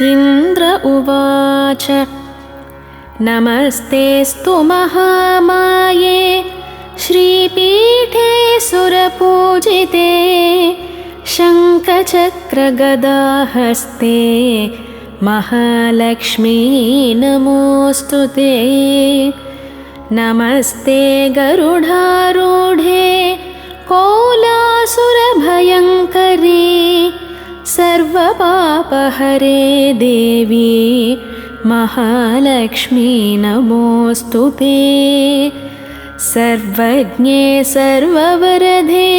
इन्द्र उवाच नमस्तेऽस्तु महामाये श्रीपीठे सुरपूजिते शङ्खचक्रगदाहस्ते महालक्ष्मी नमोऽस्तु ते। नमस्ते गरुडारूढे कोलासुरभयङ्करी सर्वपापहरे देवी महालक्ष्मी नमोऽस्तु ते। सर्वज्ञे सर्ववरदे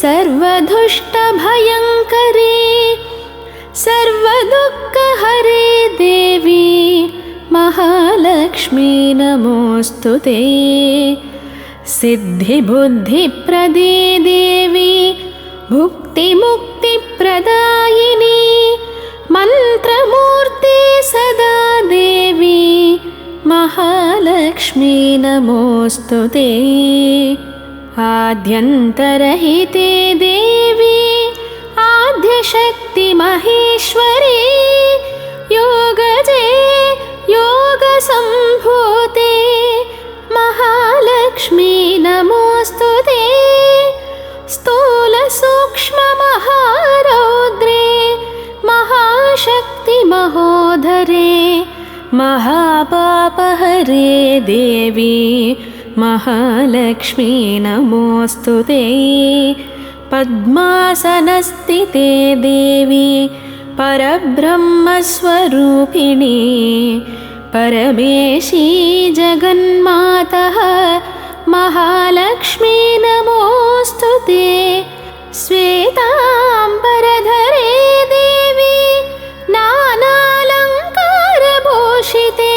सर्वदुष्टभयङ्करी सर्वदुःखहरे देवी महालक्ष्मी नमोऽस्तु ते। सिद्धिबुद्धिप्रदे देवी भुक्तिमुक्तिप्रदायिनी मन्त्रमूर्ते सदा देवी महालक्ष्मी नमोऽस्तु ते। आद्यन्तरहिते देवी आद्यशक्ति महेश्वरी योगजे योगसम्भूते महालक्ष्मी नमोऽस्तु ते। स्थूलसूक्ष्ममहारौद्रे महाशक्ति महोदरे महापापहरे देवी महालक्ष्मी नमोऽस्तु ते। पद्मासनस्थिते देवी परब्रह्मस्वरूपिणी परमेशी जगन्मातः महालक्ष्मी नमोऽस्तु ते। श्वेताम्बरधरे देवी नानालङ्कारभूषिते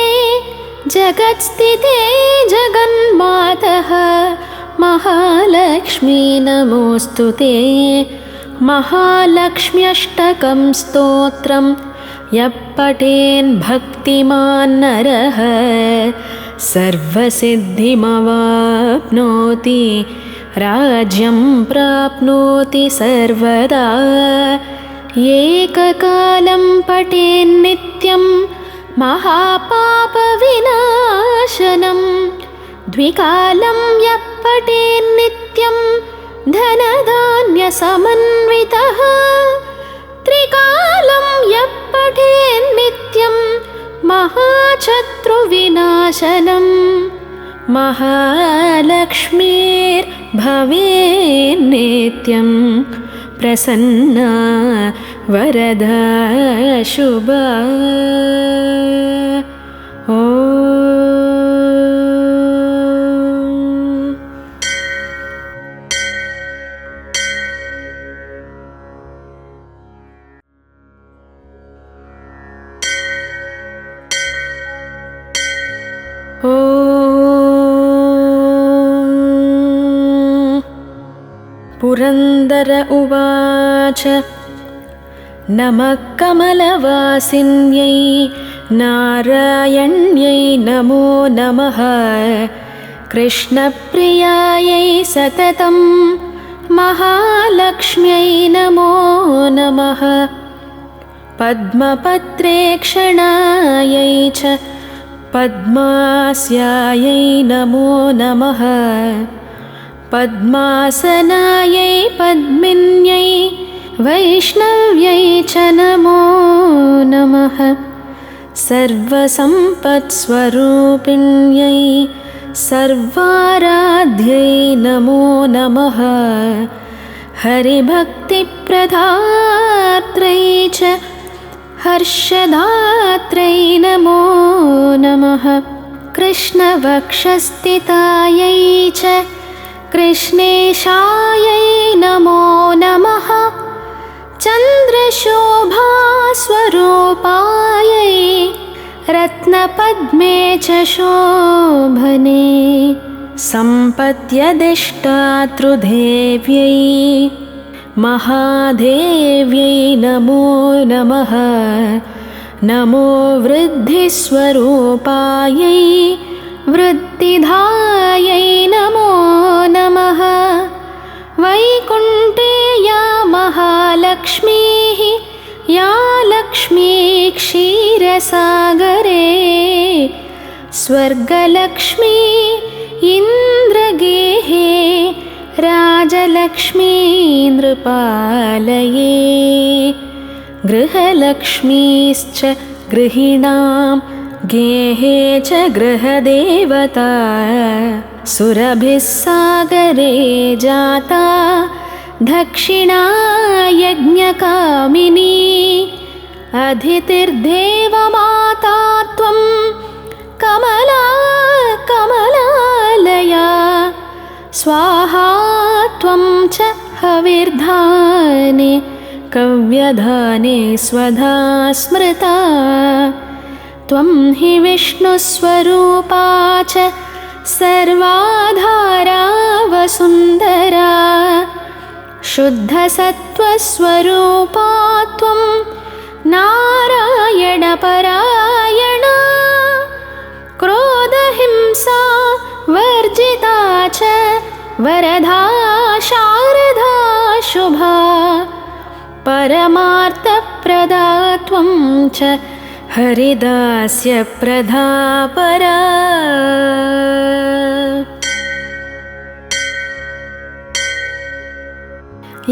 जगत्स्थिते जगन्मातः महालक्ष्मी नमोऽस्तु ते। महालक्ष्म्यष्टकं स्तोत्रं यः पठेन् भक्तिमान् नरः सर्वसिद्धिमवाप्नोति राज्यं प्राप्नोति सर्वदा। एककालं पठेन्नित्यं महापापविनाशनं द्विकालं यः पठेन्नित्यं धनधान्यसमन्वितः त्रिकालं यः पठेन्नित्यं महाशत्रुविनाशनम् महालक्ष्मीर्भवेन्नित्यं प्रसन्ना वरदा शुभा। पुरन्दर उवाच नमः कमलवासिन्यै नारायण्यै नमो नमः। कृष्णप्रियायै सततं महालक्ष्म्यै नमो नमः। पद्मपत्रेक्षणायै च पद्मास्यायै नमो नमः। पद्मासनायै पद्मिन्यै वैष्णव्यै च नमो नमः। सर्वसम्पत्स्वरूपिण्यै सर्वाराध्यै नमो नमः। हरिभक्तिप्रदात्रै च हर्षदात्रै नमो नमः। कृष्णवक्षस्थितायै च कृष्णेशायै नमो नमः। चन्द्रशोभास्वरूपायै रत्नपद्मे च शोभने सम्पद्यदिष्टातृदेव्यै महादेव्यै नमो नमः। नमो वृद्धिस्वरूपायै वृद्धिधायै नमो नमः। वैकुण्ठे या महालक्ष्मीः या लक्ष्मी क्षीरसागरे स्वर्गलक्ष्मी इन्द्रगेहे राजलक्ष्मी नृपालये गृहलक्ष्मीश्च गृहिणां गेहे च गृहदेवता सुरभिः सागरे जाता दक्षिणा यज्ञकामिनी अदितिर्देवमाता त्वं कमला कमलालया स्वाहा त्वं च हविर्धाने कव्यधाने स्वधा स्मृता त्वं हि विष्णुस्वरूपा च सर्वाधारा वसुन्धरा शुद्धसत्त्वस्वरूपा त्वं नारायणपरायणा क्रोधहिंसा वर्जिता च वरदा शारदा शुभा परमार्थप्रदा त्वं च हरिदास्यप्रदा परा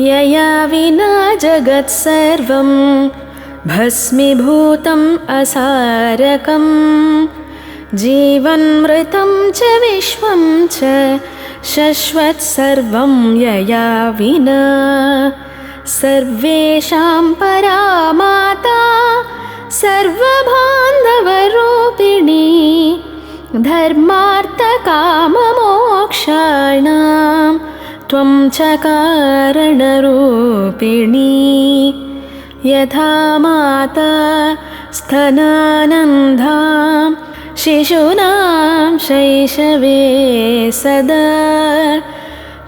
यया विना जगत्सर्वं भस्मीभूतम् असारकं जीवन्मृतं च विश्वं च शश्वत्सर्वं यया विना सर्वेषां परा माता सर्वबान्धवरूपिणी धर्मार्थकाममोक्षाणां त्वं च कारणरूपिणी यथा माता स्तनानन्दां शिशूनां शैशवे सदा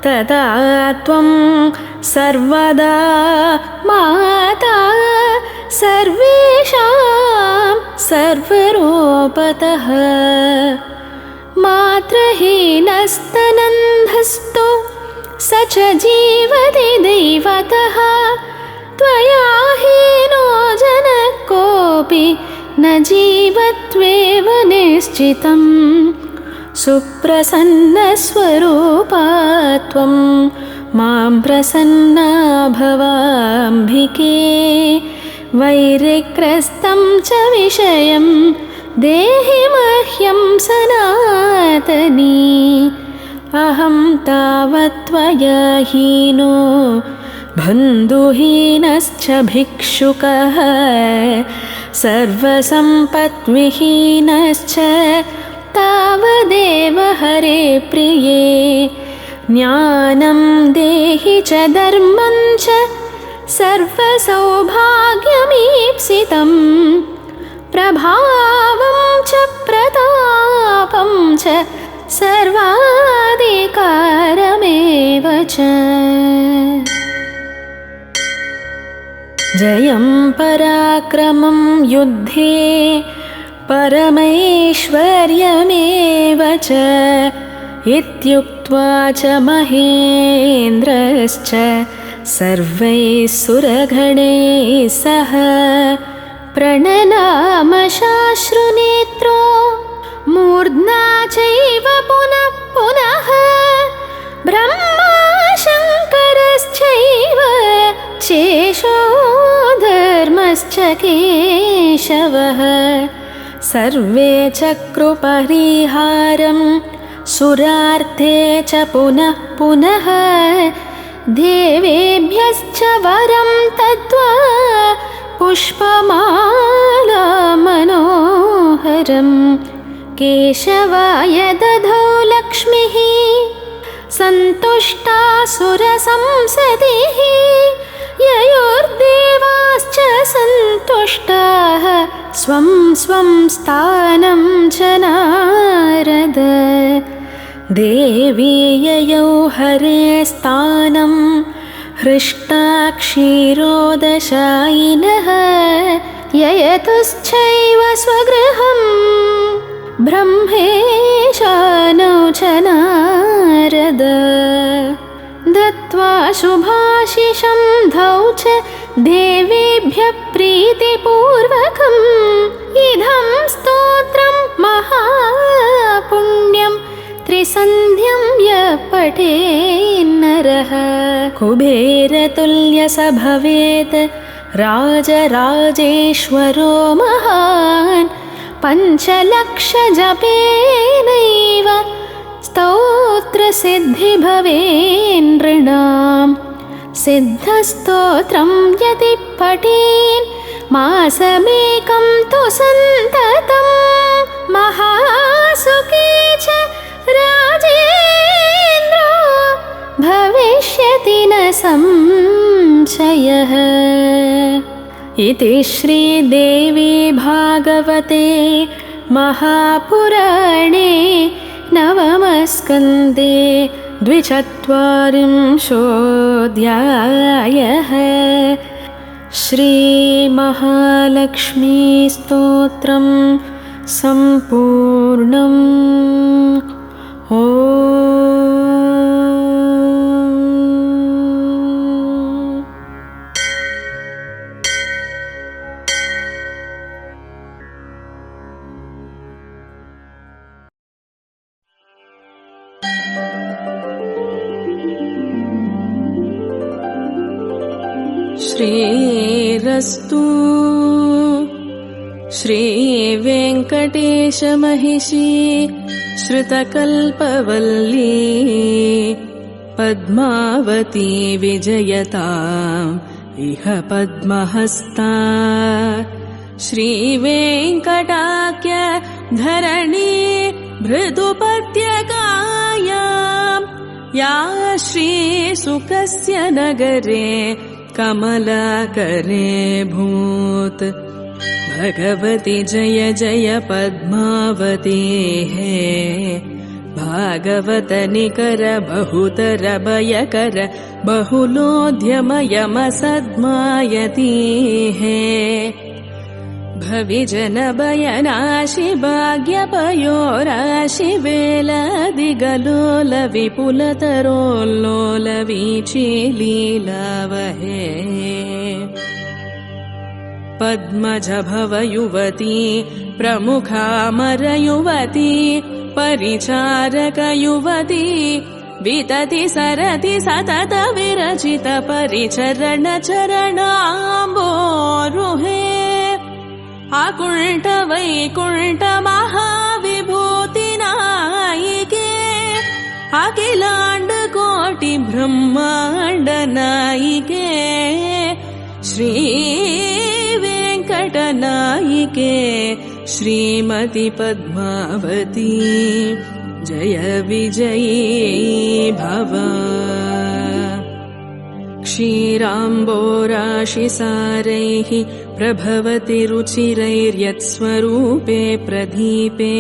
तदा त्वं सर्वदा माता सर्वेषां सर्वरूपतः मातृहीनस्तनन्धस्तु स च जीवति दैवतः त्वया हीनो जनः कोऽपि न जीवत्वेव निश्चितं सुप्रसन्नस्वरूपा त्वं मां प्रसन्ना भवाम्बिके वैरिग्रस्तं च विषयं देहि मह्यं सनातनी अहं तावत् त्वया हीनो बन्धुहीनश्च भिक्षुकः सर्वसम्पद्विहीनश्च तावदेव हरे प्रिये ज्ञानं देहि च धर्मं च सर्वसौभाग्यमीप्सितं प्रभावं च प्रतापं च सर्वाधिकारमेव च जयं पराक्रमं युद्धे परमैश्वर्यमेव च इत्युक्त्वा च महेन्द्रश्च सर्वैः सुरगणैः सह प्रणनामशाश्रुनेत्रो मूर्ध्ना चैव पुनः पुनः ब्रह्मा शङ्करश्चैव शेषो धर्मश्च केशवः सर्वे चक्रुपरिहारं सुरार्थे च पुनः पुनः देवेभ्यश्च वरं तद्वा पुष्पमाला मनोहरं केशवाय दधौ लक्ष्मीः सन्तुष्टा सुरसंसदिः ययोर्देवाश्च सन्तुष्टाः स्वं स्वं स्थानं च नारद देवी ययौ हरे स्थानं हृष्टा क्षीरोदशायिनः ययतुश्चैव स्वगृहं ब्रह्मेशानौ च नारद दत्त्वा शुभाशिषं धौ च देवेभ्यः प्रीतिपूर्वकम् इदं स्तोत्रं महापुण्यं त्रिसन्ध्यं यः पठेन्नरः कुबेरतुल्य स भवेत् राजराजेश्वरो महान् पञ्चलक्षजपेनैव स्तोत्रसिद्धि भवेन्नृणाम् सिद्धस्तोत्रं यदि पठेन् मासमेकं तु सन्ततं महासुखी च राजेन्द्रो भविष्यति न संशयः। इति श्रीदेवी भागवते महापुराणे नवमस्कन्धे 24 श्रीमहालक्ष्मीस्तोत्रं सम्पूर्णम्। श्रीरस्तु श्रीवेङ्कटेशमहिषी श्रुतकल्पवल्ली पद्मावती विजयताम् इह पद्महस्ता श्रीवेङ्कटाख्य धरणी भृदुपद्यकायाम् या श्रीसुखस्य नगरे कमलाकरे भूत् भगवती जय जय पद्मावती हे भागवत निकर बहुतर भयकर बहुलोद्यमयमसद्मायती हे भविजन भयनाशि भाग्यपयोराशि वेलादिगलोल विपुलतरोल्लोल वीची लीलावहे पद्मज भव युवती प्रमुखामरयुवती परिचारक युवती वितति सरति सतत विरचित परिचरण चरणाम्बोरुहे अकुण्ठ वैकुण्ठ महाविभूति नायिके अखिलाण्ड कोटि ब्रह्माण्ड नायिके श्री वेङ्कट नायिके श्रीमति पद्मावती जय विजयी भव क्षीराम्बोराशिसारैः प्रभवति रुचिरैर्यत्स्वरूपे प्रदीपे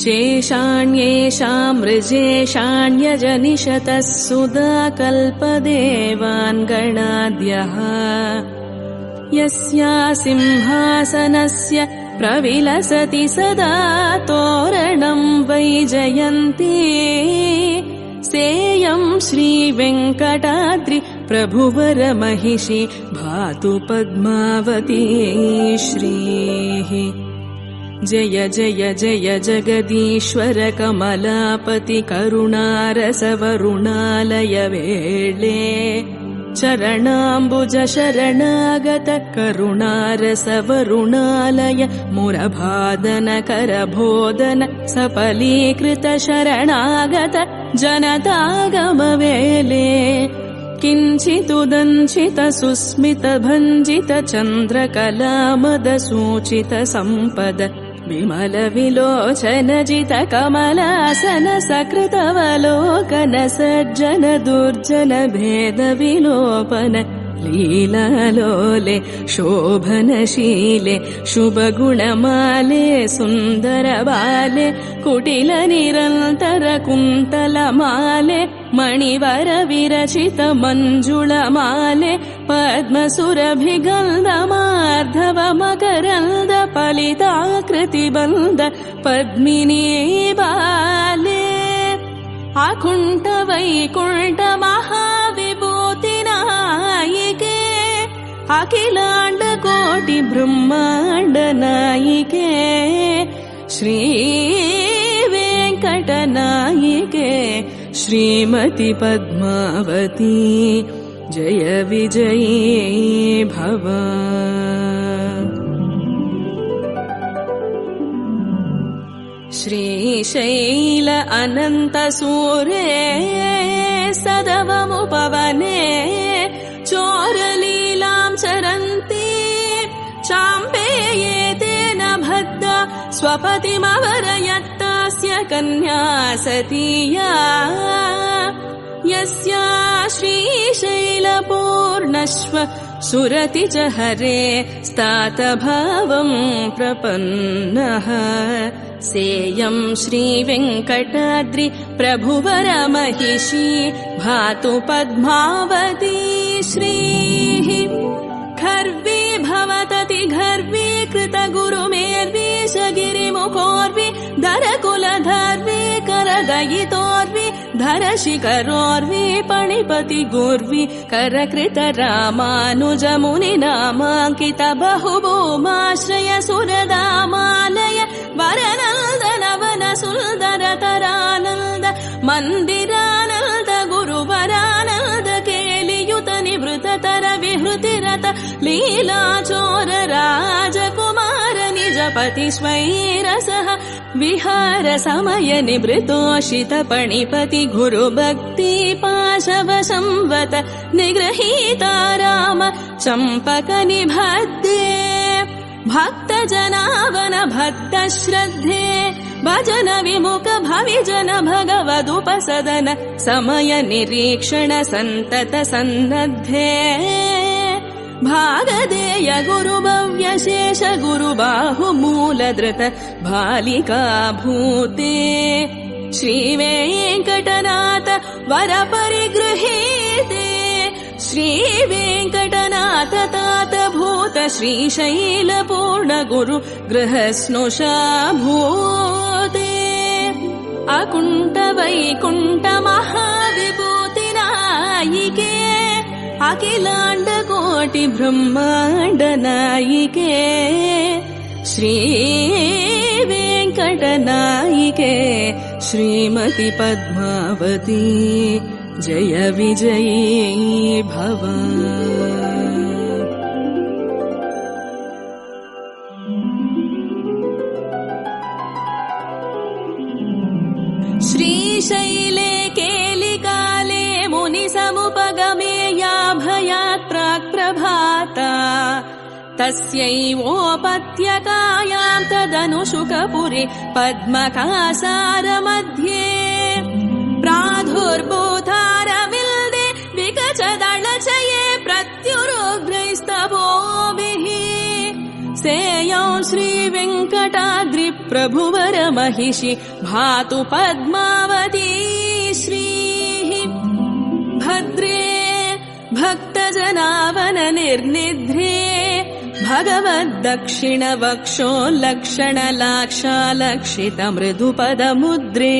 शेषाण्येषां मृजेषाण्यजनिषतः सुधा कल्पदेवान् गणाद्यः यस्या सिंहासनस्य प्रविलसति सदा तोरणं वैजयन्ती सेयं श्रीवेङ्कटाद्रि प्रभुवर महिषी भातु पद्मावती श्रीः जय जय जय जगदीश्वर कमलापति करुणारसवरुणालय वेळे चरणाम्बुज शरणागत करुणारसवरुणालय मुरभादन करबोधन सफलीकृत शरणागत जनतागमवेले किञ्चिदुदञ्चित सुस्मित भञ्जित चन्द्रकलामद सूचित सम्पद विमल विलोचन जित कमलासन सकृतवलोकन सज्जन दुर्जन भेद विलोपन लीलालोले शोभनशीले शुभगुणमाले सुन्दर बाले कुटिल निरन्तर कुन्तलमाले मणिवर विरचित मञ्जुळमाले पद्मसुरभिगन्धमार्धव मकरन्द फलिताकृतिबन्ध पद्मिनी बाले अकुण्ठ वैकुण्ठ महाविभूति नायिके अखिलाण्ड कोटि ब्रह्माण्ड नायिके श्री वेङ्कटनायिके श्रीमति पद्मावती जय विजयी भव। श्रीशैल अनन्तसूरे सदवमुपवने चोरलीलां चरन्ति चाम्पेयेतेन भद्र स्वपतिमवरयत्तस्य कन्या सतीया यस्या श्रीशैलपूर्णश्व सुरति च हरे स्तातभावं प्रपन्नः सेयं श्रीवेङ्कटाद्रि प्रभुवर महिषी भातु पद्मावती श्रीः। खर्वी भवतति घर्वी कृत गुरुमेर्वीश गिरिमुखोर्वी धरकुलधर्वी करदयितोर्वी धरशिखरोर्वी पणिपति गुर्वी करकृत रामानुज मुनिनामाङ्कित बहुभूमाश्रय सुरदामालय वरनन्दन वन सुन्दर तरानन्द मन्दिरानन्द गुरुवरानन्द केलियुत निवृत तर विहृतिरत लीलाचोर राजकुमार निजपति स्वैरसः विहार समय निवृतोषित पणिपति गुरुभक्ति पाशव संवत निगृहीता राम चम्पक निबध्ये भक्त जनावन भक्त श्रद्धे भजन विमुख भविजन भगवदुपसदन समय निरीक्षण संतत सन्नद्धे भागदेय गुरु भव्य शेष गुरु बाहु मूलधृत बालिका भूते श्री वेङ्कटनाथ वर परिगृहीते श्री वेङ्कटनाथ तात भूत श्रीशैल पूर्ण गुरु गृहस्नुषा भूते अकुण्ठ वैकुण्ठ महाविभूति नायिके अखिलाण्ड कोटि ब्रह्माण्ड नायिके श्री वेङ्कटनायिके श्रीमति पद्मावती जय विजयी भव। श्रीशैले केलिकाले मुनिसमुपगमे या भयात् प्राक् प्रभाता तस्यैवोपत्यकायां तदनुशुकपुरे पद्मकासार मध्ये प्रादुर्भूतारविल्दे विकचदलचये प्रत्युरुग्रैस्तवोभिः सेयं श्रीवेङ्कटाद्रि प्रभुवर महिषि भातु पद्मावती श्रीः। भद्रे भक्तजनावन निर्निध्रे भगवद्दक्षिण वक्षो लक्षण लाक्षालक्षित मृदुपदमुद्रे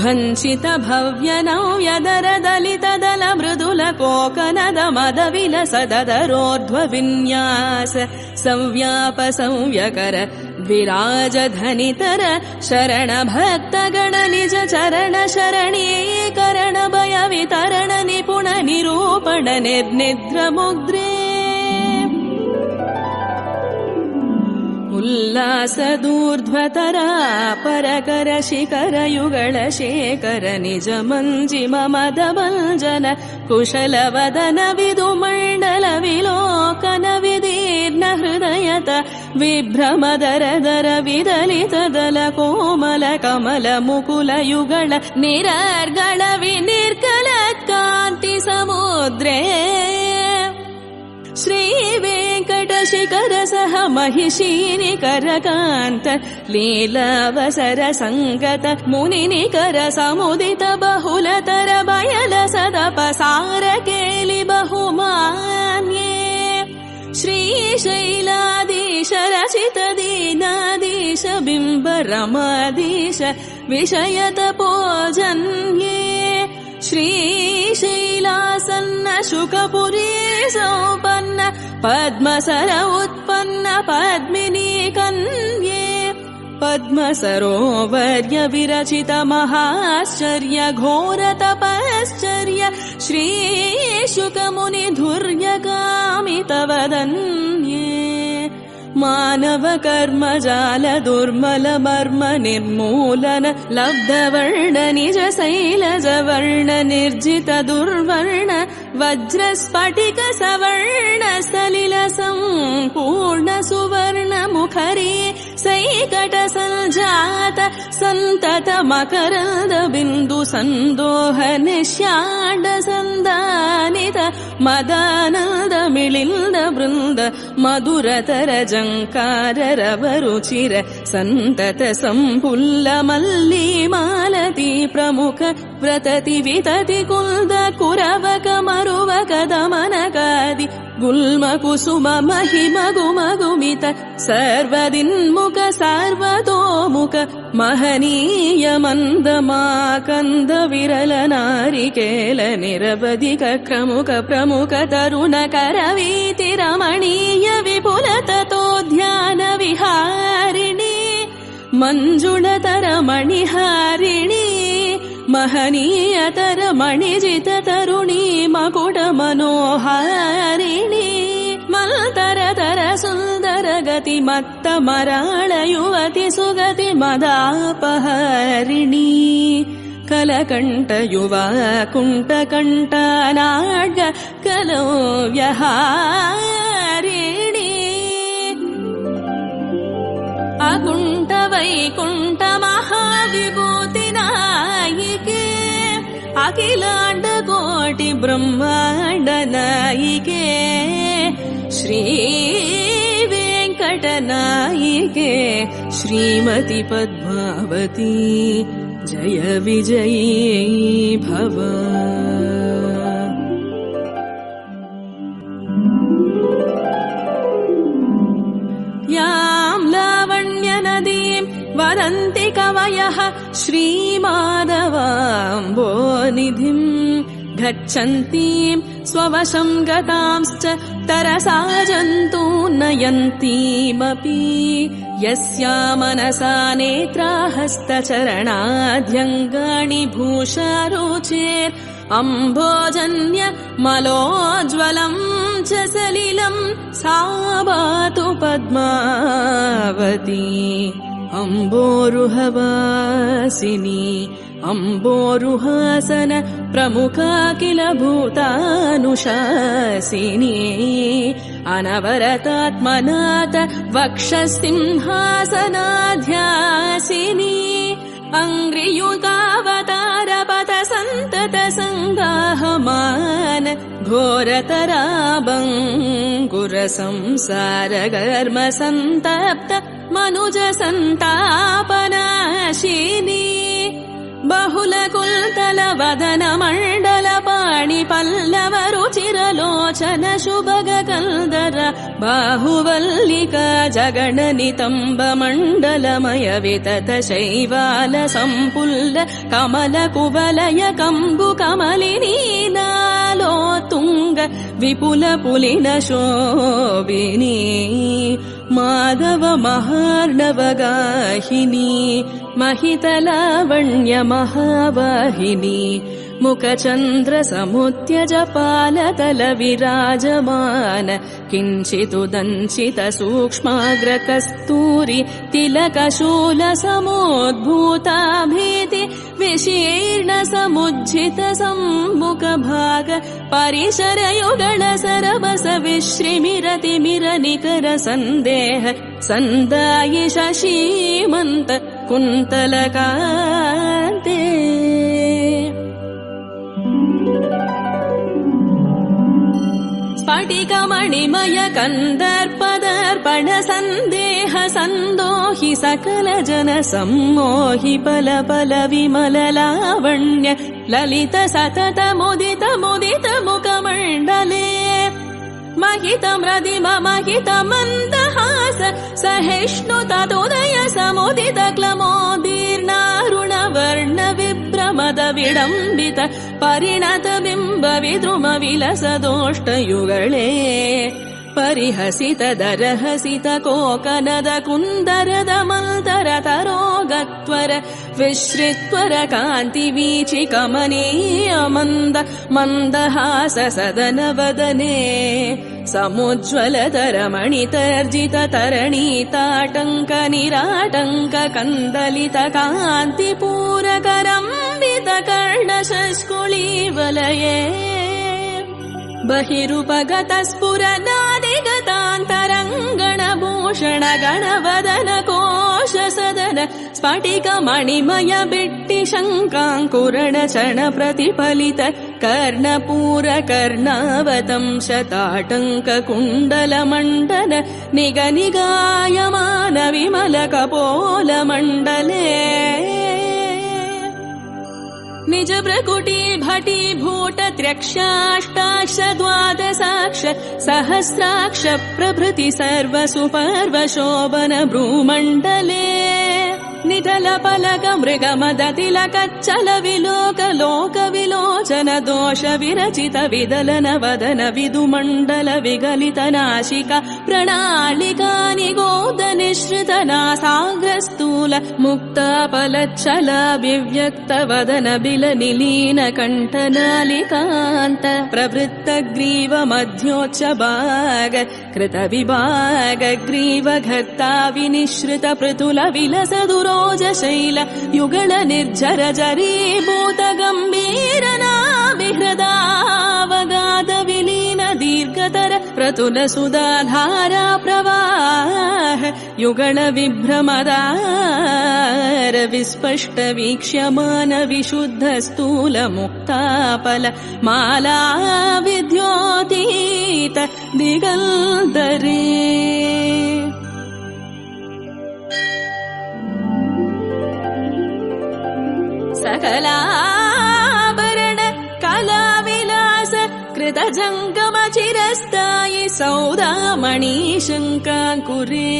भञ्चित भव्य नव्यदर दलित दल मृदुल कोकनद मद विलसदरोर्ध्व विन्यास संव्याप संव्यकर विराज धनितर शरण भक्त गण निज चरण शरणीकरण भय वितरण निपुण निरूपण निर्निद्र मुद्रे उल्लासदूर्ध्वतरा परकर शिखर युगल शेखर निज मञ्जिम मदभञ्जन कुशल वदन विदुमण्डल विलोकन विदीर्ण हृदयत विभ्रमदर दर विदलित दल कोमल कमल मुकुल युगल निरर्गल विनिर्गल कान्ति समुद्रे श्री वेङ्कट शिखर सह महिषीनिकर कान्त लीलावसर संगत मुनिनिकर समुदित बहुलतर बयल सदपसार केलि बहुमान्ये श्रीशैलाधीश रचित दीनाधीश बिम्ब रमाधीश विषयत पूजन्ये श्रीशैलासन्न शुकपुरी सौपन्न पद्मसर उत्पन्न पद्मिनी कन्ये पद्मसरोवर्य विरचित महाश्चर्य घोर तपश्चर्य श्रीशुकमुनि धुर्यगामितवदन्ये मानव कर्म जाल दुर्मल मर्म निर्मूलन लब्धवर्ण निज शैलज वर्ण निर्जित दुर्वर्ण वज्रस्फटिक सवर्ण सलिल सम्पूर्ण सुवर्ण मुखरी सैकट सञ्जात सन्तत मकरन्द बिन्दु सन्दोह निश्याड सन्दानित मदानन्द मिलिन्द वृन्द मधुरतर जङ्कार रवरुचिर सन्तत सम्पुल्ल मल्ली मालती प्रमुख व्रतति वितति कुल्द कुरवक मरुवक दमनकादि गुल्म कुसुम महिम गुमगुमित सर्वदिन्मुख सर्वतोमुख महनीय मन्दमाकन्द विरल नारिकेल निरवधिक क्रमुक प्रमुख तरुण करवीति रमणीय विपुल ततोद्यान विहारिणी मञ्जुळतर मणिहारिणी महनीयतर मणिजित तरुणी मकुट मनोहारिणी मल्तरतर सुन्दर गति मत्त मराळ युवति सुगति मदापहारिणी कलकण्ठ युवा कुण्ठकण्ठ नाड्य कलो व्यहारिणी अकुण्ठ वैकुण्ठ महाविभूति नायिके अखिलाण्ड कोटि ब्रह्माण्ड नायिके श्री वेङ्कट नायिके श्रीमति पद्मावती जय विजयी भव। यां लावण्य नदीं वदन्ति कवयः श्रीमाधवाम्बोनिधिं गच्छन्तीं स्ववशं गतांश्च तरसा जन्तून् नयन्तीमपि यस्या मनसा नेत्रा हस्तचरणाद्यङ्गानि भूषारुचेर् अम्भोजन्य मलोज्ज्वलं च सलिलं सा पातु पद्मावती अम्बोरुहवासिनी अम्बोरुहासन प्रमुखा किल भूतानुशासिनी अनवरतात्मनाथ वक्षसिंहासनाध्यासिनी अङ्घ्रियुगावतारपथ सन्तत सङ्गाहमान घोरतराबङ्कुर संसार कर्म सन्तप्त मनुज सन्तापनाशिनी बहुल कुल्तल वदन मण्डल पाणि पल्लव रुचिरलोचन शुभग कल्दर बाहुवल्लिका जगण नितम्ब मण्डलमय वितत शैवाल सम्पुल्ल कमल कुवलय कम्बु कमलिनी नालोत्तुङ्ग विपुल पुलिन शोभिनी माधव महार्णव गाहिनी महितलावण्य महावाहिनी मुखचन्द्र समुद्यज पालतल विराजमान किञ्चिदुदञ्चित सूक्ष्माग्र कस्तूरि तिलकशूल समोद्भूताभीति विशीर्ण समुज्झित सम्मुख भाग परिसरयुगल सरबस विश्रिमिरति मिर निकर सन्देह सन्दायि शशीमन्त कुन्तलकान्ते स्फटिकमणिमय कन्दर्पदर्पण सन्देह सन्दोहि सकल जन सम्मोहि पल पल विमल लावण्य ललित सतत मुदित मुदित मुखमण्डले महित मृदिम महित मन्दहास सहिष्णु तदुदय समुदित क्लमोदीर्णारुण वर्ण विभ्रमद ವಿಡಂಬಿತ ಪರಿಣತ ಬಿಂಬ ವಿದ್ರುಮ ವಿಲಸದೋಷ್ಟಯುಗಳೇ ಪರಿಹಸಿತ ದರಹಸಿತ ಕೋಕನದ ಕುಂದರದ ಮಂತರ ತರೋಗತ್ವರ ವಿಶ್ರಿತ್ವರ ಕಾಂತಿ ವೀಚಿ ಕಮನೀಯ ಮಂದ ಮಂದಹಾಸ ಸದನ ವದನೆ ಸಮುಜ್ವಲತರ ಮಣಿತರ್ಜಿತ ತರಣೀತಾಟಂಕ ನಿರಾಟಂಕ ಕಂದಲಿತ ಕಾಂತಿ ಪೂರಕರಂಬಿತ ಕರ್ಣ ಶಸ್ಕುಳಿ ವಲಯೇ ಬಹಿರುಪಗತ ಸ್ಫುರನಾದಿಗತಾಂತರಂಗಣ ಭೂಷಣ ಗಣವದನ ಕೋಶ ಸದನ ಸ್ಫಟಿಕ ಮಣಿಮಯ ಬಿಟ್ಟಿ ಶಂಕಾಂಕುರಣ ಚಣ ಪ್ರತಿಫಲಿತ ಕರ್ಣಪೂರ ಕರ್ಣಾವತಂಶ ತಾಟಂಕ ಕುಂಡಲ ಮಂಡಲ ನಿಗ ನಿಗಾಯಮಾನ ವಿಮಲ ಕಪೋಲ ಮಂಡಲೇ ನಿಜ ಪ್ರಕುಟಿ ಭಟಿ ಭೂಟ ತ್ರ್ಯಕ್ಷಾಷ್ಟಾಕ್ಷ ದ್ವಾದಸಾಕ್ಷ ಸಹಸ್ರಾಕ್ಷ ಪ್ರಭೃತಿ ಸರ್ವ ಸುಪರ್ವ ಶೋಭನ ಭ್ರೂಮಂಡಲೇ ನಿಧಲ ಫಲಕ ಮೃಗ ಮದ ತಿಲಕ ಚಲ ವಿಲೋಕ ಲೋಕ ವಿಲೋಚನ ದೋಷ ವಿರಚಿತ ವಿದಲನ ವದನ ವಿದುಮಂಡಲ ವಿಗಲಿತ ನಾಶಿಕ ಪ್ರಣಾಳಿಕಾ ನಿಗೋದ ನಿಶ್ರಿತ ನಾಸಾಗ್ರ ಸ್ಥೂಲ ಮುಕ್ತ ಫಲಚ್ಛಲ ವಿವ್ಯಕ್ತ ವದನ ಬಿಲ ನಿಲೀನ ಕಂಠನಾಲಿಕಾಂತ ಪ್ರವೃತ್ತ ಗ್ರೀವ ಮಧ್ಯೋಚ್ಚ ಭಾಗ ಕೃತ ವಿಭಾಗ ಗ್ರೀವ ಘರ್ತಾ ವಿನಿಶ್ರಿತ ಪೃಥುಲ ವಿಲಸ ದುರೋಜ ಶೈಲ ಯುಗಳ ನಿರ್ಜರ ಜರೀಭೂತ ಗಂಭೀರನಾಭಿಹೃದಾವಗಾಧ ವಿಲೀನ ದೀರ್ಘತರ ಪ್ರತುಲ ಸುಧಾಧಾರಾ ಪ್ರವಾಹ ಯುಗಳ ವಿಭ್ರಮದಾರ ವಿಸ್ಪಷ್ಟ ವೀಕ್ಷ್ಯಮಾನ ವಿಶುದ್ಧ ಸ್ಥೂಲ ಮುಕ್ತಾಫಲ ಮಾಲಾ ವಿದ್ಯೋತೀತ ದಿಗಂತರೇ सकलाभरण कलाविलास कृत जङ्गम चिरस्थायि सौदामणि शङ्काकुरे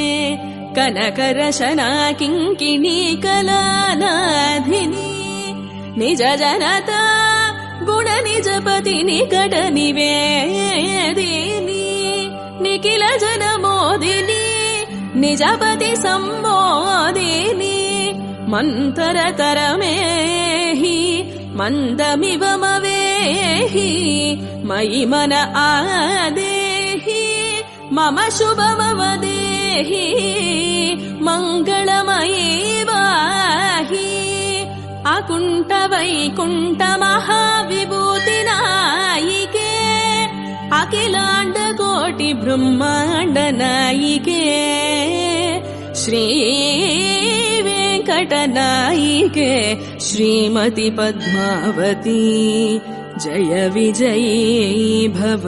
कनकरशना किङ्किणी कलानाधिनी निज जनता गुण निजपति निकट निवेदिनी निखिल जन मोदिनी निजपति सम्मोदिनी मन्तरतरमेहि मन्दमिवमवेहि मयि मन आदेहि मम शुभमवदेहि मङ्गलमयी वाहि अकुण्ठ वैकुण्ठ महाविभूतिनायिके अखिलाण्ड कोटि ब्रह्माण्ड नायिके श्री वेङ्कटनायिके श्रीमति पद्मावती जय विजयी भव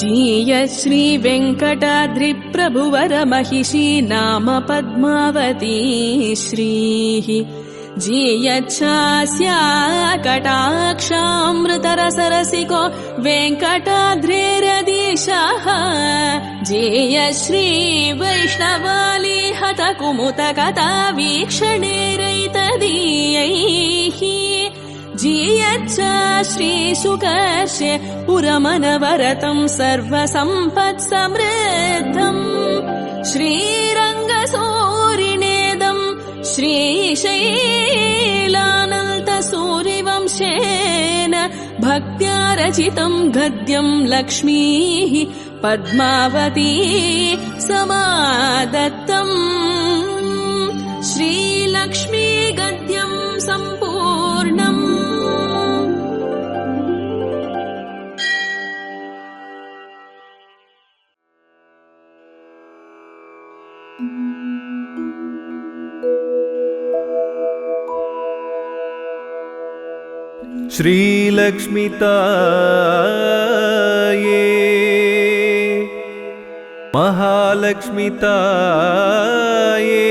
जीय श्री वेङ्कटाद्रि प्रभुवर महिषी नाम पद्मावती श्रीः जीयच्छास्या कटाक्षामृतरसरसिको वेङ्कटाद्रेरदीशः जीय श्री वैष्णवाली हत कुमुत कथा वीक्षणेरैतदीयैः जीयच्च श्री सुकर्ष्य पुरमनवरतं सर्वसम्पत्समृद्धम् श्रीरङ्गसूरिणेदम् श्रीशैलानन्तसूरिवंशेन भक्त्या रचितं गद्यं लक्ष्मीः पद्मावती समादत्तम् श्रीलक्ष्मी गद्यं सम्पूर्णम् श्रीलक्ष्मीताये महालक्ष्मीताये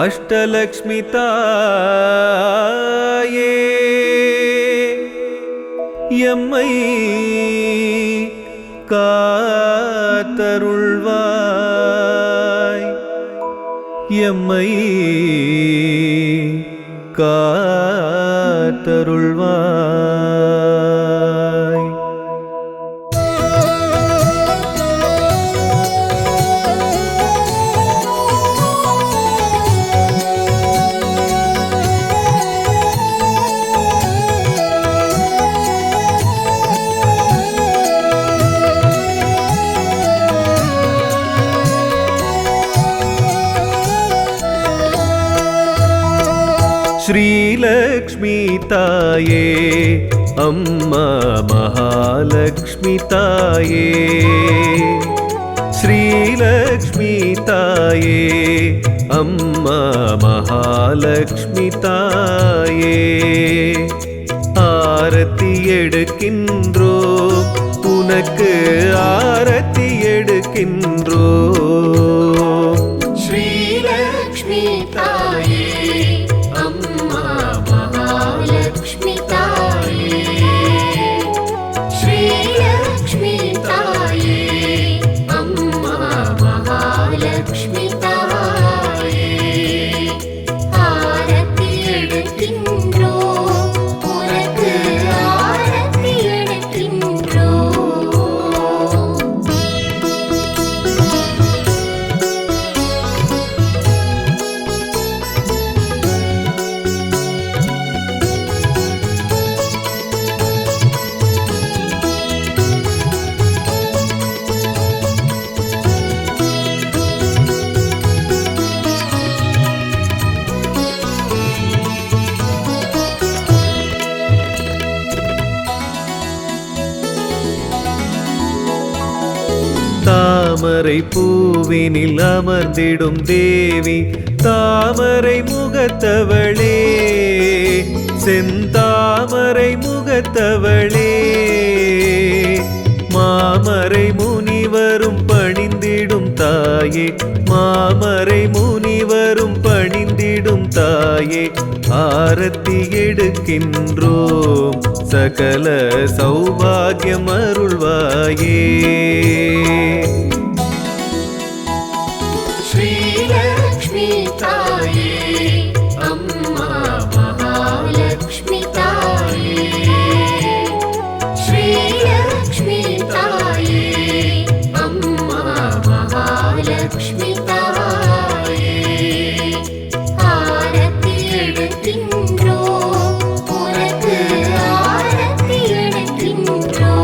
अष्टलक्ष्मीताये यम्मै कातरुळ्वाय यम्मै காத்தருள்வாய். श्रीलक्ष्मी ताये अम्मा महालक्ष्मी ताये, श्रीलक्ष्मी ताये अम्मा महालक्ष्मी ताये, आरती எடுக்கின்றோ உனக்கு ஆரத்தி எடுக்கின்றோ. श्रीलक्ष्मी ताये अम्मा महालक्ष्मी ताये, श्रीलक्ष्मी ताये अम्मा महालक्ष्मी ताये, आरती எடுக்கின்றோ உனக்கு ஆரத்தி எடுக்கின்றோ. தாமரை பூவினில் அமர்ந்திடும் தேவி தாமரை முகத்தவளே, செந்தாமரை முகத்தவளே, மாமரை முனிவரும் பணிந்திடும் தாயே, மாமரை முனிவரும் பணிந்திடும் தாயே, ஆரத்தி எடுக்கின்றோம் சகல சௌபாகியம் அருள்வாயே. श्रीलक्ष्मी ताये अम्मा महालक्ष्मी ताये, श्रीलक्ष्मी ताये अम्मा महालक्ष्मी ताये, आरती எடுக்கின்றோ உனக்கு ஆரத்தி எடுக்கின்றோ.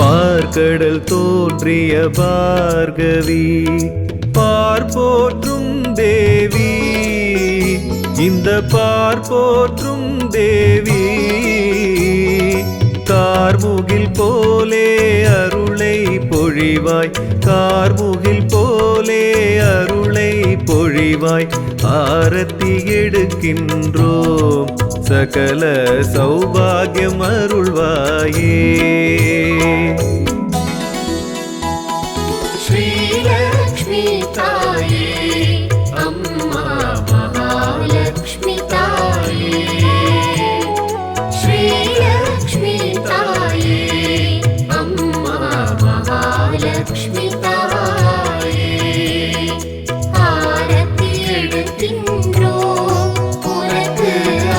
பார்க்கடல் தோன்றிய பார்கவி பார்போற்றும் தேவி, இந்த பார்போற்றும் தேவி, கார்முகில் போலே அருளை பொழிவாய், கார்முகில் போலே அருளை பொழிவாய், ஆரத்தி எடுக்கின்றோம் சகல சௌபாகியம் அருள்வாயே. श्रीलक्ष्मी ताये अम्मा महालक्ष्मी ताये, श्रीलक्ष्मी ताये अम्मा महालक्ष्मी ताये, आरती எடுக்கின்றோ உனக்கு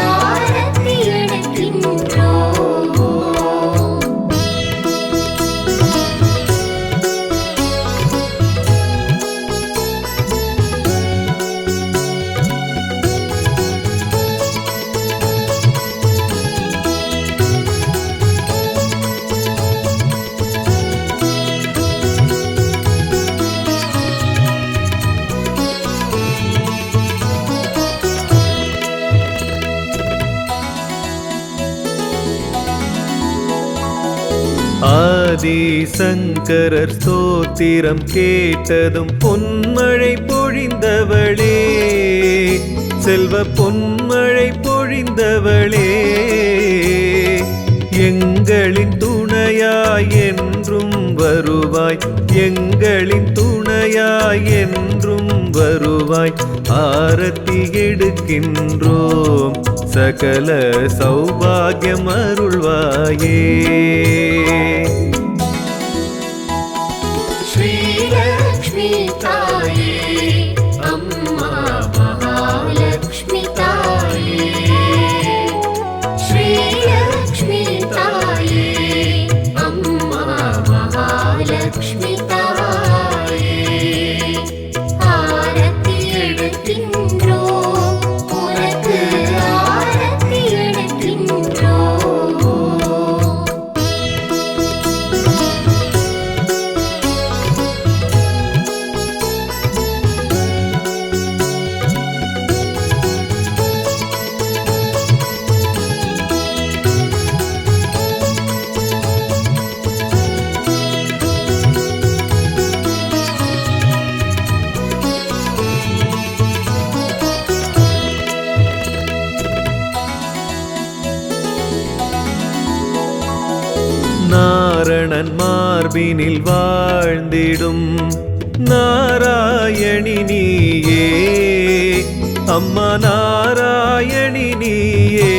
ஆரத்தி எடுக்கின்றோ. ஆதி சங்கரர் ஸ்தோத்திரம் கேட்டதும் பொன்மழை பொழிந்தவளே, செல்வ பொன்மழை பொழிந்தவளே எங்களின் துணையாய் என்றும் வருவாய் எங்களின் துணையாய் என்றும் வருவாய் ஆரத்தி எடுக்கின்றோம் சகல சௌபாகியம் அருள்வாயே श्रीलक्ष्मी ताये अम्मा महालक्ष्मी ताये श्रीलक्ष्मी ताये अम्मा महालक्ष्मी ताये आरती எடுக்கின்றோம் உனக்கு ஆரத்தி எடுக்கின்றோம் நாரணன் மார்பினில் வாழ்ந்திடும் நாராயணி நீயே அம்மா நாராயணி நீயே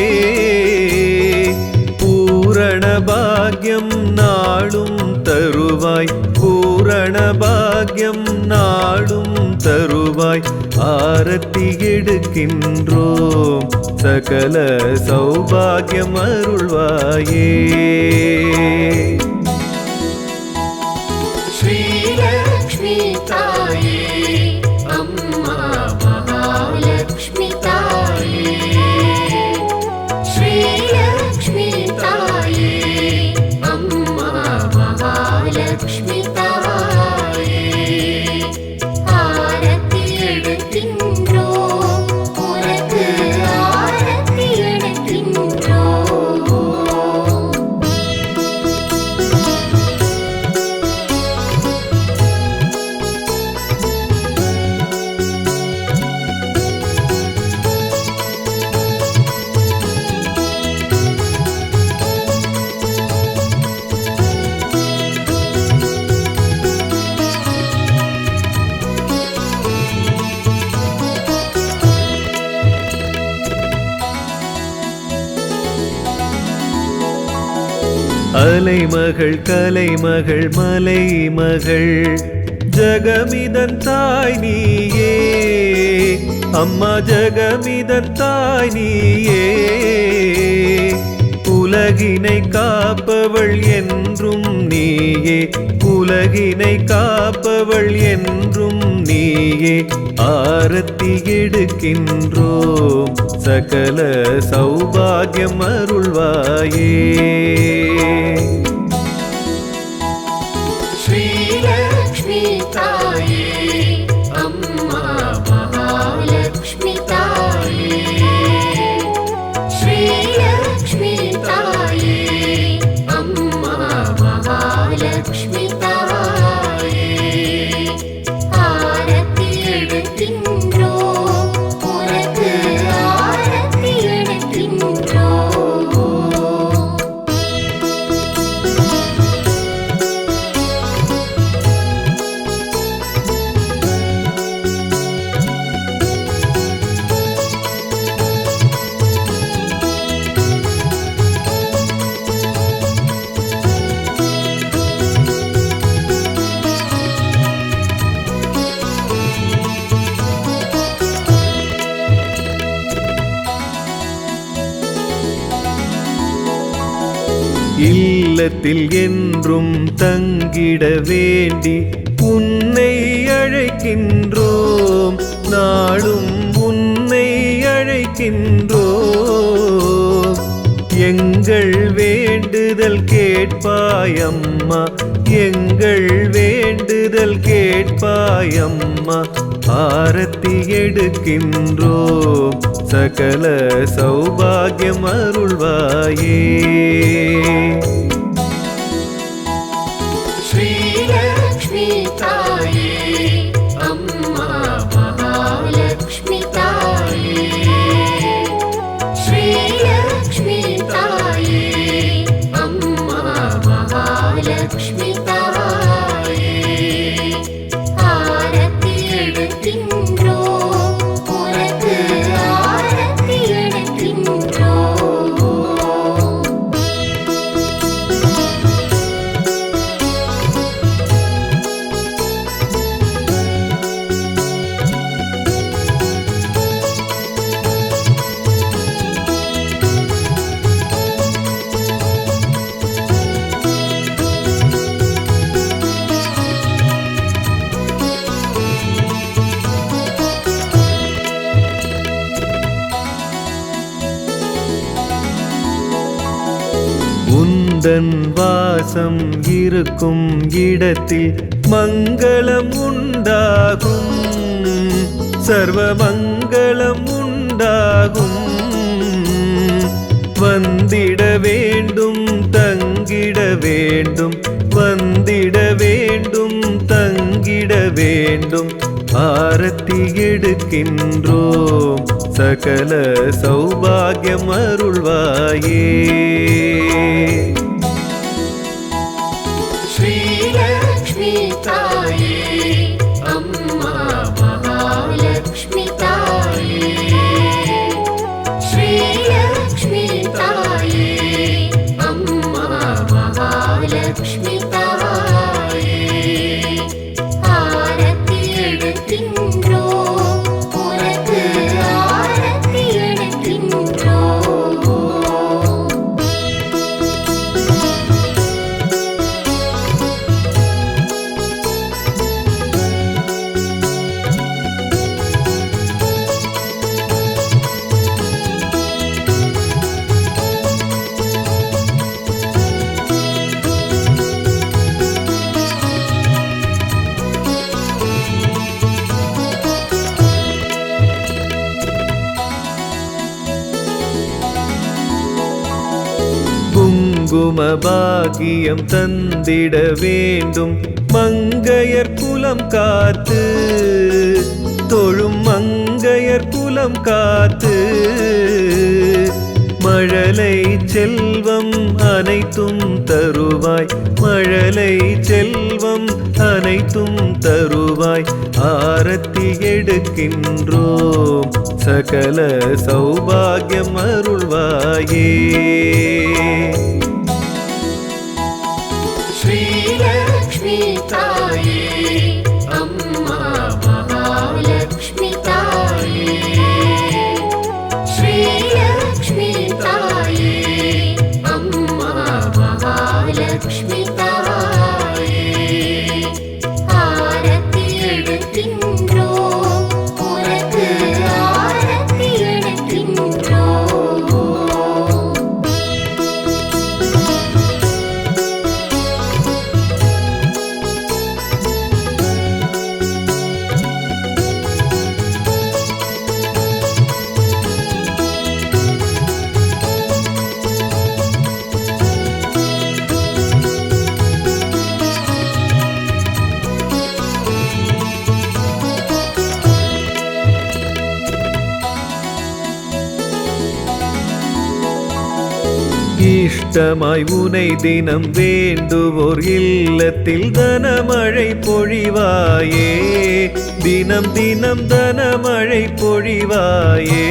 பூரண பாக்யம் நாளும் தருவாய் பூரண பாக்யம் நாளும் தருவாய் ஆரத்தி எடுக்கின்றோம் சகல சௌபாகியம் அருள்வாயே श्रीलक्ष्मी ताये अम्मा महालक्ष्मी ताये श्रीलक्ष्मी ताये अम्मा महालक्ष्मी ताये आरती எடுக்கின்றோம் உனக்கு ஆரத்தி எடுக்கின்றோம் அலைமகள் கலைமகள் மலைமகள் ஜகமிதன் தாய் நீயே அம்மா ஜகமிதன் தாய் நீயே உலகினை காப்பவள் என்றும் நீயே உலகினை காப்பவள் என்றும் நீயே ஆரத்தி எடுக்கின்றோம் சகல சௌபாகியம் அருள்வாயே श्रीलक्ष्मी ताये अम्मा महालक्ष्मी ताये श्रीलक्ष्मी ताये अम्मा महालक्ष्मी ताये आरती எடுக்கின்றோம் உனக்கு ஆரத்தி எடுக்கின்றோம் இல்லத்தில் என்றும் தங்கிட வேண்டி உன்னை அழைக்கின்றோம் நாளும் உன்னை அழைக்கின்றோம் எங்கள் வேண்டுதல் கேட்பாயம்மா எங்கள் வேண்டுதல் கேட்பாயம்மா ஆரத்தி எடுக்கின்றோம் சகல சௌபாகியம் அருள்வாயே श्रीलक्ष्मी ताये अम्मा महालक्ष्मी ताये உந்தன் வாசம் இருக்கும் இடத்தில் மங்களம் உண்டாகும், சர்வ மங்களம் உண்டாகும். வந்திட வேண்டும் தங்கிட வேண்டும், வந்திட வேண்டும் தங்கிட வேண்டும். ஆரத்தி எடுக்கின்றோம் சகல சௌபாகியம் அருள்வாயே. ஸ்ரீலக்ஷ்மி தாயே அம்மா மகாலக்ஷ்மி தாயே, ஸ்ரீலக்ஷ்மி தாயே அம்மா மகாலக்ஷ்மி தாயே. ஆரத்தி எடுக்கின்றோம் உனக்கு ஆரத்தி எடுக்கின்றோம். குங்கும பாகியம் தந்திட வேண்டும், மங்கையர் குலம் காத்து தொழும் மங்கையர் குலம் காத்து. மழலை செல்வம் அனைத்தும் தருவாய், மழலை செல்வம் அனைத்தும் தருவாய். ஆரத்தி எடுக்கின்றோம் சகல சௌபாகியம் அருள்வாயே. ஸ்ரீலக்ஷ்மி தாயே அம்மா மகாலக்ஷ்மி தாயே, ஸ்ரீலக்ஷ்மி தாயே அம்மா மகாலக்ஷ்மி தாயே. ஆரத்தி எடுக்கின்றோம் உனக்கு ஆரத்தி எடுக்கின்றோம். இஷ்டமாய் உனை தினம் வேண்டுவோர் இல்லத்தில் தனமழை பொழிவாயே, தினம் தினம் தனமழை பொழிவாயே.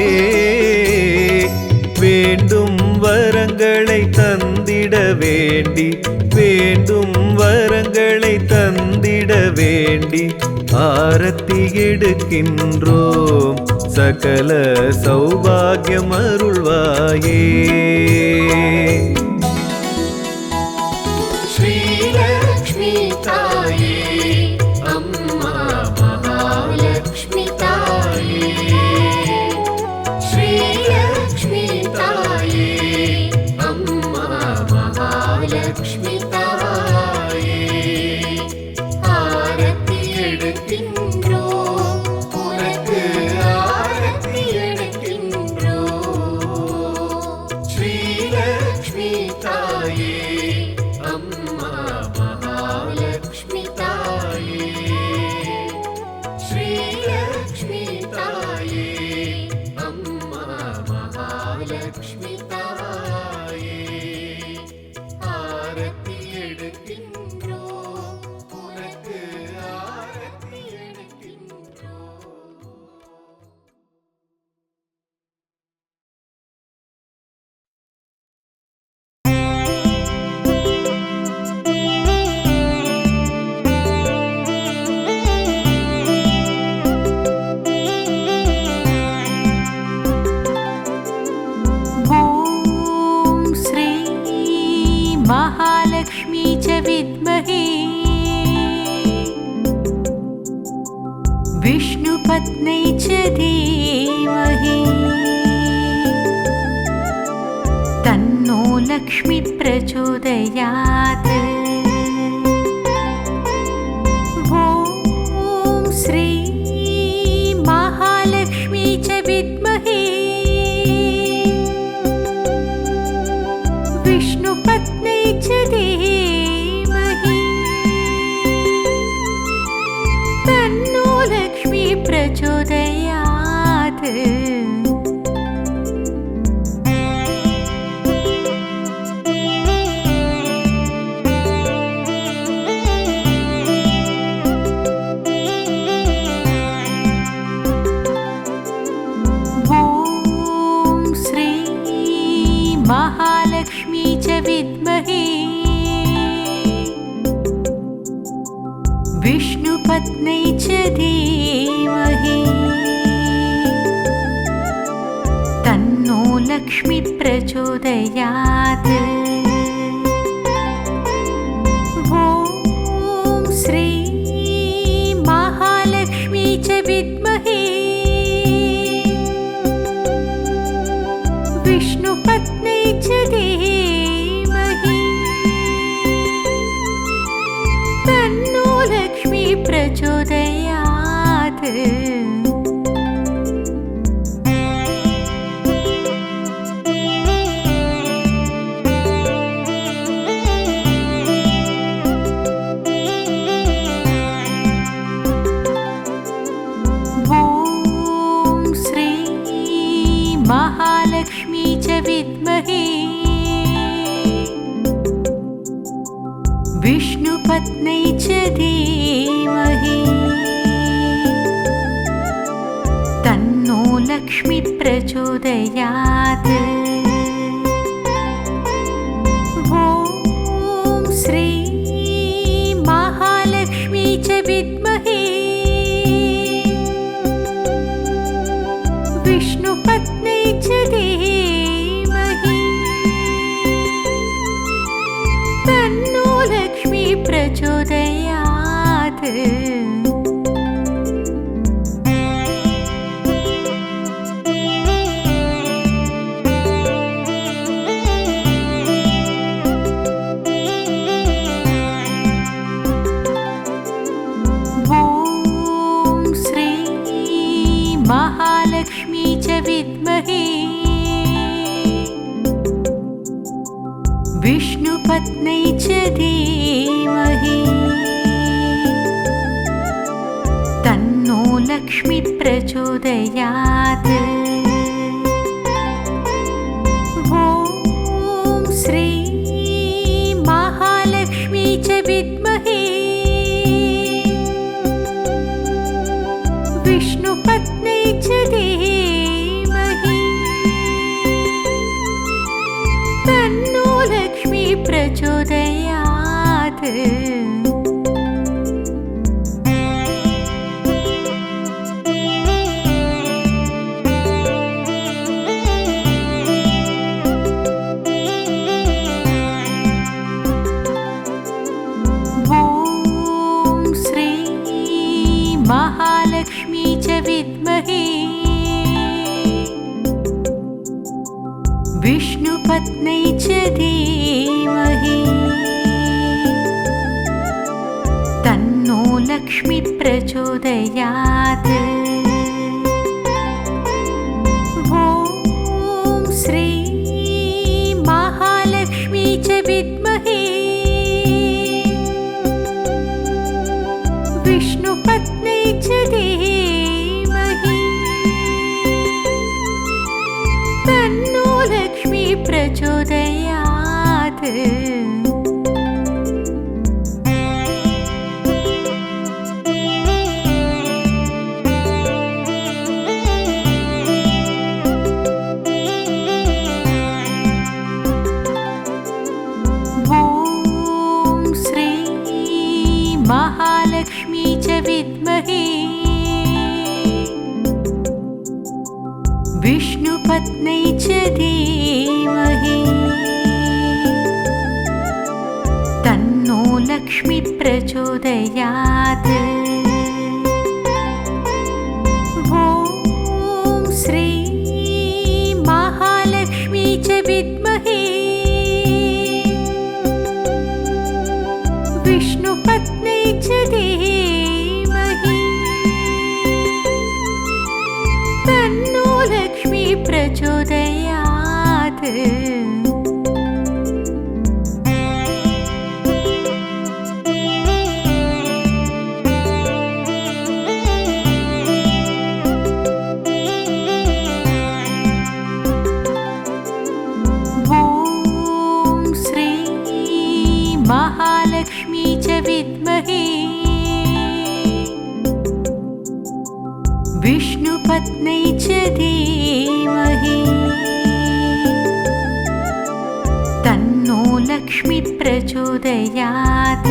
வேண்டும் வரங்களை தந்திட வேண்டி, வேண்டும் வரங்களை தந்திட வேண்டி. ஆரத்தி எடுக்கின்றோம் சகல சௌபாகியம் அருள்வாயே. ஸ்ரீலக்ஷ்மி தாயே அம்மா மகாலக்ஷ்மி தாயே, ஸ்ரீலக்ஷ்மி தாயே அம்மா மகாலக்ஷ்மி தாயே. ஆரத்தி எடுக்கின்றோம் உனக்கு ஆரத்தி எடுக்கின்றோம். ஸ்ரீலக்ஷ்மி தாயே அம்மா மகாலக்ஷ்மி தாயே, ஸ்ரீலக்ஷ்மி தாயே அம்மா மகாலக்ஷ்மி தாயே. ஆரத்தி எடுக்கின்றோம் உனக்கு ஆரத்தி எடுக்கின்றோம். ॐ श्री महालक्ष्मी च विद्महे विष्णुपत्न्यै च धीमहि तन्नो लक्ष्मी प्रचोदयात्। ॐ श्री महालक्ष्मी च विद्महे विष्णुपत्न्यै च धीमहि तन्नो लक्ष्मी प्रचोदयात्। महालक्ष्मी च विद्महे विष्णुपत्न्यै च धीमहि तन्नो लक्ष्मी प्रचोदयात्। ॐ श्री महालक्ष्मी च विद्महे विष्णुपत्न्यै च धीमहि तन्नो लक्ष्मी प्रचोदयात्। महालक्ष्मी च विद्महे विष्णुपत्न्यै च धीमहि तन्नो लक्ष्मी प्रचोदयात्। ॐ श्री महालक्ष्मी च विद्महे विष्णुपत्न्यै च धीमहि तन्नो लक्ष्मी प्रचोदयात्। महालक्ष्मी च विद्महे विष्णुपत्न्यै च धीमहि तन्नो लक्ष्मी प्रचोदयात्। ॐ श्री महालक्ष्मी च विद्महे विष्णुपत्न्यै च धीमहि तन्नो लक्ष्मी प्रचोदयात्। महालक्ष्मी च विद्महे विष्णुपत्न्यै च धीमहि तन्नो लक्ष्मी प्रचोदयात्। ॐ श्री महालक्ष्मी च विद्महे विष्णुपत्न्यै च धीमहि तन्नो लक्ष्मी प्रचोदयात्। महालक्ष्मी च विद्महे विष्णुपत्न्यै च धीमहि तन्नो लक्ष्मी प्रचोदयात्। ॐ श्री महालक्ष्मी च विद्महे ॐ श्री महालक्ष्मी च विद्महे विष्णुपत्न्यै च धीमहि तन्नो लक्ष्मी प्रचोदयात्।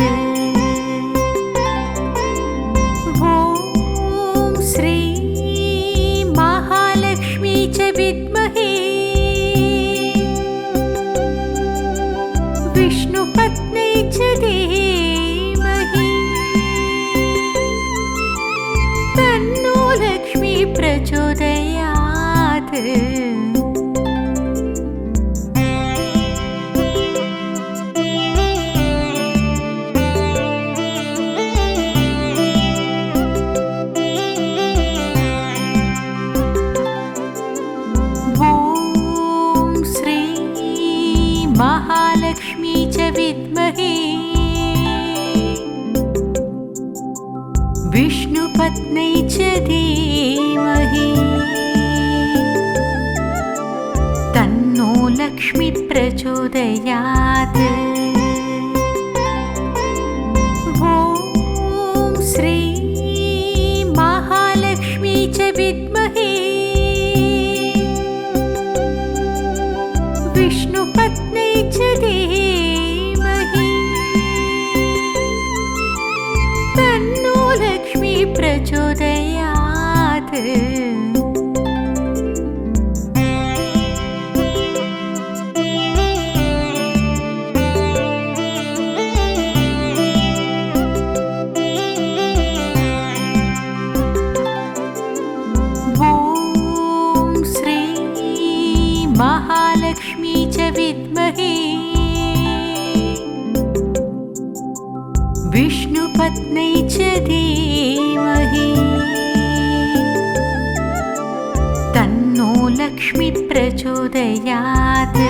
ॐ श्री महालक्ष्मी च विद्महे विष्णुपत्न्यै च धीमहि तन्नो लक्ष्मी प्रचोदयात्। ॐ श्री महालक्ष्मी च विद्महे विष्णुपत्न्यै च धीमहि तन्नो लक्ष्मी प्रचोदयात्। ॐ श्री महालक्ष्मी च विद्महे विष्णुपत्न्यै च धीमहि तन्नो लक्ष्मी प्रचोदयात्। ॐ श्री महालक्ष्मी च विद्महे विष्णुपत्न्यै च धीमहि तन्नो लक्ष्मी प्रचोदयात्।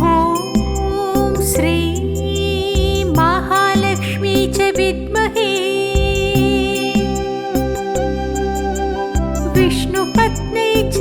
ॐ श्री महालक्ष्मी च विद्महे विष्णुपत्न्यै च